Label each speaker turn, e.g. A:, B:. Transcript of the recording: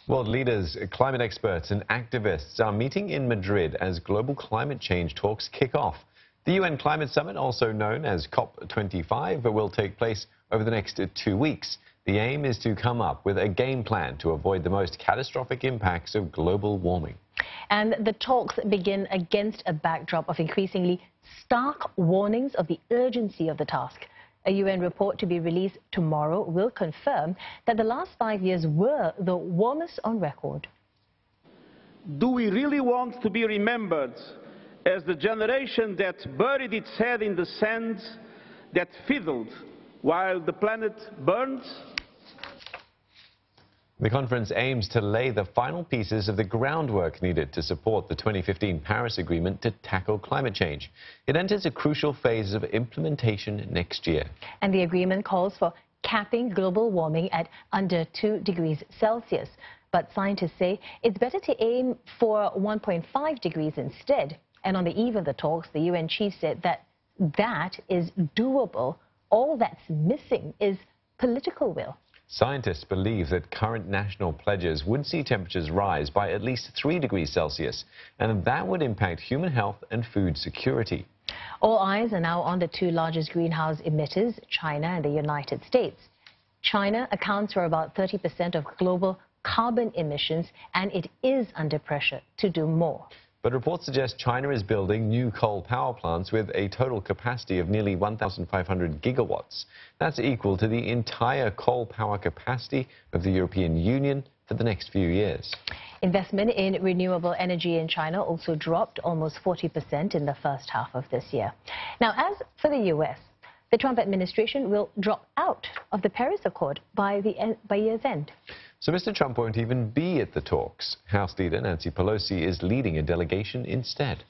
A: World leaders, climate experts and activists are meeting in Madrid as global climate change talks kick off. The UN Climate Summit, also known as COP25, will take place over the next 2 weeks. The aim is to come up with a game plan to avoid the most catastrophic impacts of global warming.
B: And the talks begin against a backdrop of increasingly stark warnings of the urgency of the task. A UN report to be released tomorrow will confirm that the last 5 years were the warmest on record.
C: Do we really want to be remembered as the generation that buried its head in the sand, that fiddled while the planet burns?
A: The conference aims to lay the final pieces of the groundwork needed to support the 2015 Paris Agreement to tackle climate change. It enters a crucial phase of implementation next year.
B: And the agreement calls for capping global warming at under 2 degrees Celsius. But scientists say it's better to aim for 1.5 degrees instead. And on the eve of the talks, the UN chief said that is doable. All that's missing is political will.
A: Scientists believe that current national pledges would see temperatures rise by at least 3 degrees Celsius, and that would impact human health and food security.
B: All eyes are now on the 2 largest greenhouse emitters, China and the United States. China accounts for about 30% of global carbon emissions, and it is under pressure to do more.
A: But reports suggest China is building new coal power plants with a total capacity of nearly 1,500 gigawatts. That's equal to the entire coal power capacity of the European Union for the next few years.
B: Investment in renewable energy in China also dropped almost 40% in the first half of this year. Now, as for the U.S., the Trump administration will drop out of the Paris Accord by year's end.
A: So Mr. Trump won't even be at the talks. House Leader Nancy Pelosi is leading a delegation instead.